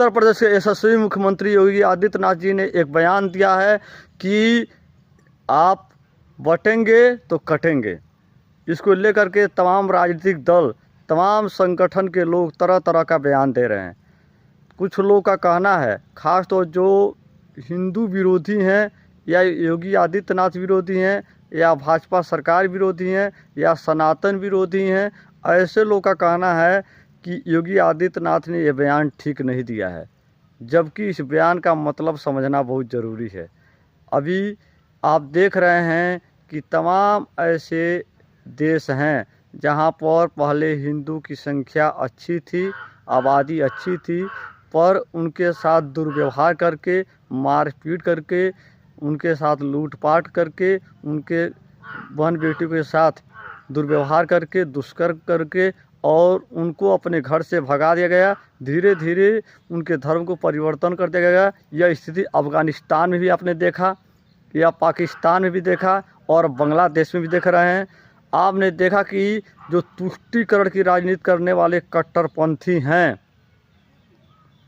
उत्तर प्रदेश के यशस्वी मुख्यमंत्री योगी आदित्यनाथ जी ने एक बयान दिया है कि आप बटेंगे तो कटेंगे। इसको लेकर के तमाम राजनीतिक दल, तमाम संगठन के लोग तरह तरह का बयान दे रहे हैं। कुछ लोगों का कहना है, खास तो जो हिंदू विरोधी हैं या योगी आदित्यनाथ विरोधी हैं या भाजपा सरकार विरोधी हैं या सनातन विरोधी हैं, ऐसे लोगों का कहना है कि योगी आदित्यनाथ ने ये बयान ठीक नहीं दिया है, जबकि इस बयान का मतलब समझना बहुत ज़रूरी है। अभी आप देख रहे हैं कि तमाम ऐसे देश हैं जहां पर पहले हिंदू की संख्या अच्छी थी, आबादी अच्छी थी, पर उनके साथ दुर्व्यवहार करके, मारपीट करके, उनके साथ लूटपाट करके, उनके बहन बेटियों के साथ दुर्व्यवहार करके, दुष्कर्म करके और उनको अपने घर से भगा दिया गया। धीरे धीरे उनके धर्म को परिवर्तन कर दिया गया। यह स्थिति अफ़गानिस्तान में भी आपने देखा, या पाकिस्तान में भी देखा और बांग्लादेश में भी देख रहे हैं। आपने देखा कि जो तुष्टीकरण की राजनीति करने वाले कट्टरपंथी हैं,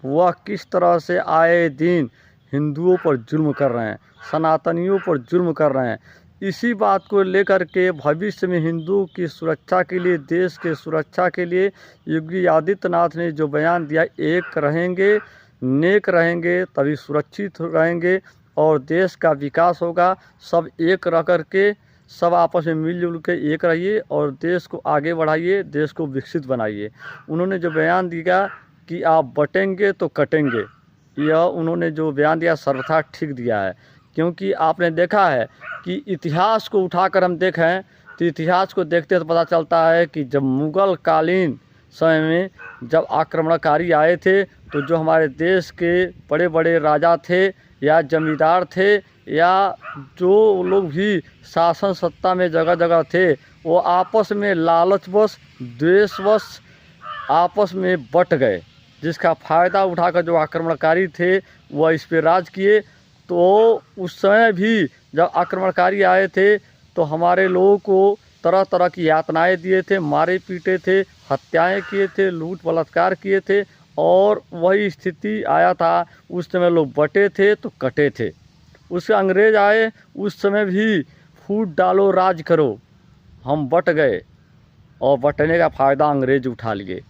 वह किस तरह से आए दिन हिंदुओं पर जुल्म कर रहे हैं, सनातनियों पर जुल्म कर रहे हैं। इसी बात को लेकर के भविष्य में हिंदुओं की सुरक्षा के लिए, देश के सुरक्षा के लिए योगी आदित्यनाथ ने जो बयान दिया, एक रहेंगे, नेक रहेंगे तभी सुरक्षित रहेंगे और देश का विकास होगा। सब एक रह कर के, सब आपस में मिलजुल के एक रहिए और देश को आगे बढ़ाइए, देश को विकसित बनाइए। उन्होंने जो बयान दिया कि आप बटेंगे तो कटेंगे, यह उन्होंने जो बयान दिया सर्वथा ठीक दिया है। क्योंकि आपने देखा है कि इतिहास को उठाकर हम देखें तो इतिहास को देखते तो पता चलता है कि जब मुग़ल कालीन समय में जब आक्रमणकारी आए थे, तो जो हमारे देश के बड़े बड़े राजा थे या जमींदार थे या जो लोग भी शासन सत्ता में जगह जगह थे, वो आपस में लालचवश, द्वेषवश आपस में बट गए, जिसका फ़ायदा उठाकर जो आक्रमणकारी थे वह इस पर राज किए। तो उस समय भी जब आक्रमणकारी आए थे तो हमारे लोगों को तरह तरह की यातनाएं दिए थे, मारे पीटे थे, हत्याएं किए थे, लूट बलात्कार किए थे और वही स्थिति आया था। उस समय लोग बटे थे तो कटे थे। उससे अंग्रेज़ आए, उस समय भी फूट डालो राज करो, हम बट गए और बटने का फ़ायदा अंग्रेज़ उठा लिए।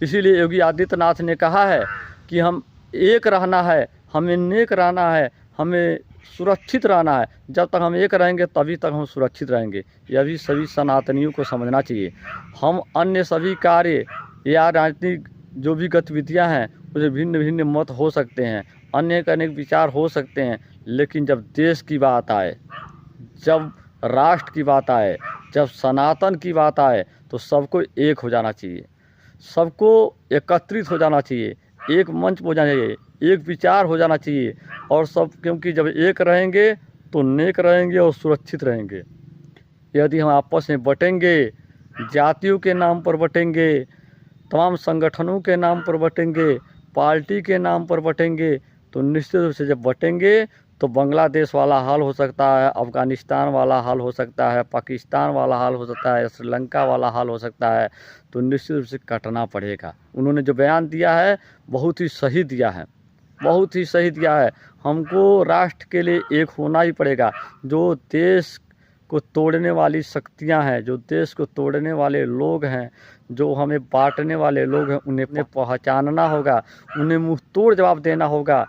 इसीलिए योगी आदित्यनाथ ने कहा है कि हम एक रहना है, हमें नेक रहना है, हमें सुरक्षित रहना है। जब तक हम एक रहेंगे तभी तक हम सुरक्षित रहेंगे। यह भी सभी सनातनियों को समझना चाहिए। हम अन्य सभी कार्य या राजनीतिक जो भी गतिविधियां हैं उसमें भिन्न भिन्न मत हो सकते हैं, अनेक अनेक विचार हो सकते हैं, लेकिन जब देश की बात आए, जब राष्ट्र की बात आए, जब सनातन की बात आए, तो सबको एक हो जाना चाहिए, सबको एकत्रित हो जाना चाहिए, एक मंच हो जाना चाहिए, एक विचार हो जाना चाहिए और सब, क्योंकि जब एक रहेंगे तो नेक रहेंगे और सुरक्षित रहेंगे। यदि हम आपस में बटेंगे, जातियों के नाम पर बटेंगे, तमाम संगठनों के नाम पर बटेंगे, पार्टी के नाम पर बटेंगे, तो निश्चित रूप से जब बटेंगे तो बांग्लादेश वाला हाल हो सकता है, अफ़गानिस्तान वाला हाल हो सकता है, पाकिस्तान वाला हाल हो सकता है, श्रीलंका वाला हाल हो सकता है। तो निश्चित रूप से कटना पड़ेगा। उन्होंने जो बयान दिया है बहुत ही सही दिया है, बहुत ही सही दिया है। हमको राष्ट्र के लिए एक होना ही पड़ेगा। जो देश को तोड़ने वाली शक्तियां हैं, जो देश को तोड़ने वाले लोग हैं, जो हमें बांटने वाले लोग हैं, उन्हें पहचानना होगा, उन्हें मुँह तोड़ जवाब देना होगा,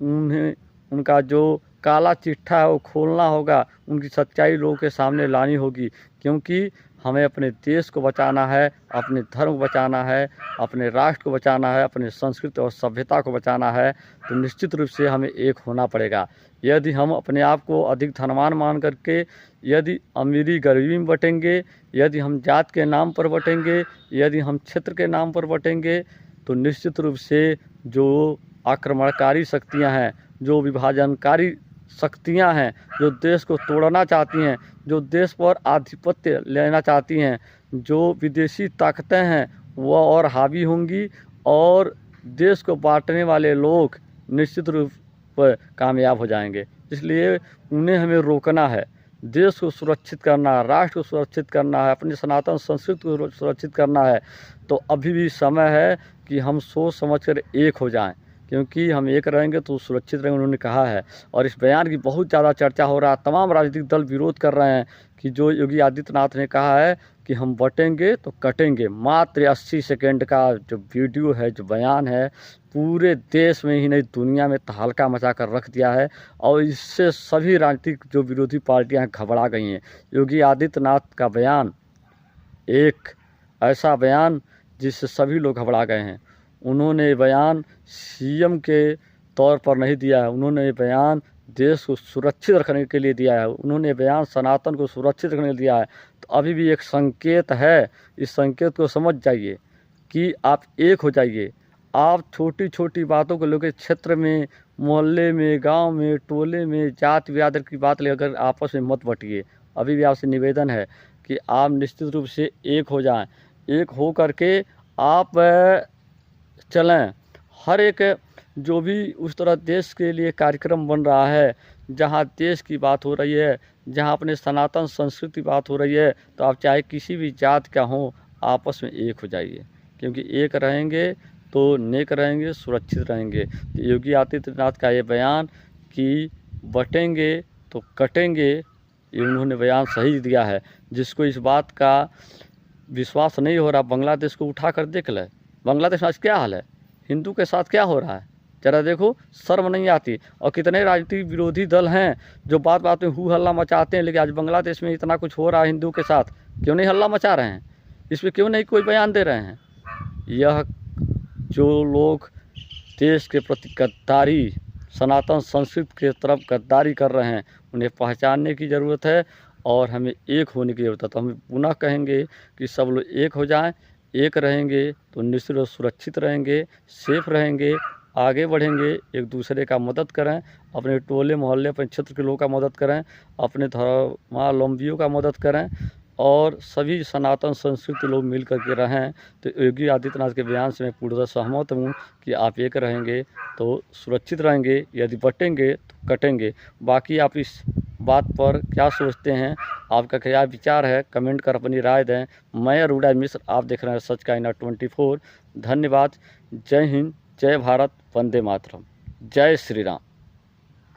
उन्हें उनका जो काला चिट्ठा है वो खोलना होगा, उनकी सच्चाई लोगों के सामने लानी होगी। क्योंकि हमें अपने देश को बचाना है, अपने धर्म को बचाना है, अपने राष्ट्र को बचाना है, अपने संस्कृति और सभ्यता को बचाना है, तो निश्चित रूप से हमें एक होना पड़ेगा। यदि हम अपने आप को अधिक धनवान मान करके यदि अमीरी गरीबी में बटेंगे, यदि हम जात के नाम पर बटेंगे, यदि हम क्षेत्र के नाम पर बटेंगे, तो निश्चित रूप से जो आक्रमणकारी शक्तियाँ हैं, जो विभाजनकारी शक्तियां हैं, जो देश को तोड़ना चाहती हैं, जो देश पर आधिपत्य लेना चाहती हैं, जो विदेशी ताकतें हैं, वह और हावी होंगी और देश को बांटने वाले लोग निश्चित रूप पर कामयाब हो जाएंगे। इसलिए उन्हें हमें रोकना है, देश को सुरक्षित करना है, राष्ट्र को सुरक्षित करना है, अपनी सनातन संस्कृति को सुरक्षित करना है। तो अभी भी समय है कि हम सोच समझकर एक हो जाएं, क्योंकि हम एक रहेंगे तो सुरक्षित रहेंगे, उन्होंने कहा है। और इस बयान की बहुत ज़्यादा चर्चा हो रहा है, तमाम राजनीतिक दल विरोध कर रहे हैं कि जो योगी आदित्यनाथ ने कहा है कि हम बटेंगे तो कटेंगे। मात्र 80 सेकेंड का जो वीडियो है, जो बयान है, पूरे देश में ही नहीं दुनिया में तहलका मचा कर रख दिया है। और इससे सभी राजनीतिक जो विरोधी पार्टियां घबरा गई हैं। योगी आदित्यनाथ का बयान एक ऐसा बयान जिससे सभी लोग घबरा गए हैं। उन्होंने बयान सीएम के तौर पर नहीं दिया है, उन्होंने बयान देश को सुरक्षित रखने के लिए दिया है, उन्होंने बयान सनातन को सुरक्षित रखने के लिए दिया है। तो अभी भी एक संकेत है, इस संकेत को समझ जाइए कि आप एक हो जाइए। आप छोटी छोटी बातों को लेकर क्षेत्र में, मोहल्ले में, गांव में, टोले में जाति बिरादर की बात लेकर आपस में मत बटिए। अभी भी आपसे निवेदन है कि आप निश्चित रूप से एक हो जाएं। एक हो करके आप चलें। हर एक जो भी उस तरह देश के लिए कार्यक्रम बन रहा है, जहां देश की बात हो रही है, जहां अपने सनातन संस्कृति की बात हो रही है, तो आप चाहे किसी भी जात का हो, आपस में एक हो जाइए। क्योंकि एक रहेंगे तो नेक रहेंगे, सुरक्षित रहेंगे। तो योगी आदित्यनाथ का ये बयान कि बटेंगे तो कटेंगे, ये उन्होंने बयान सही दिया है। जिसको इस बात का विश्वास नहीं हो रहा, बांग्लादेश को उठा कर देख ले। बांग्लादेश में आज क्या हाल है, हिंदू के साथ क्या हो रहा है, जरा देखो, शर्म नहीं आती। और कितने राजनीतिक विरोधी दल हैं जो बात बात में हू हल्ला मचाते हैं, लेकिन आज बांग्लादेश में इतना कुछ हो रहा है हिंदू के साथ, क्यों नहीं हल्ला मचा रहे हैं, इस पर क्यों नहीं कोई बयान दे रहे हैं। यह जो लोग देश के प्रति गद्दारी, सनातन संस्कृति के तरफ गद्दारी कर रहे हैं, उन्हें पहचानने की ज़रूरत है और हमें एक होने की ज़रूरत है। तो हम पुनः कहेंगे कि सब लोग एक हो जाएं। एक रहेंगे तो निश्चित रूप से सुरक्षित रहेंगे, सेफ रहेंगे, आगे बढ़ेंगे, एक दूसरे का मदद करें, अपने टोले मोहल्ले, अपने क्षेत्र के लोगों का मदद करें, अपने धर्मावलंबियों का मदद करें और सभी सनातन संस्कृति लोग मिल करके रहें। तो योगी आदित्यनाथ के बयान से मैं पूर्णतः सहमत हूँ कि आप एक रहेंगे तो सुरक्षित रहेंगे, यदि बटेंगे तो कटेंगे। बाकी आप इस बात पर क्या सोचते हैं, आपका क्या विचार है, कमेंट कर अपनी राय दें। मैं अरुणा मिश्र, आप देख रहे हैं सच का आईना 24। धन्यवाद। जय हिंद, जय भारत, वंदे मातरम, जय श्री राम।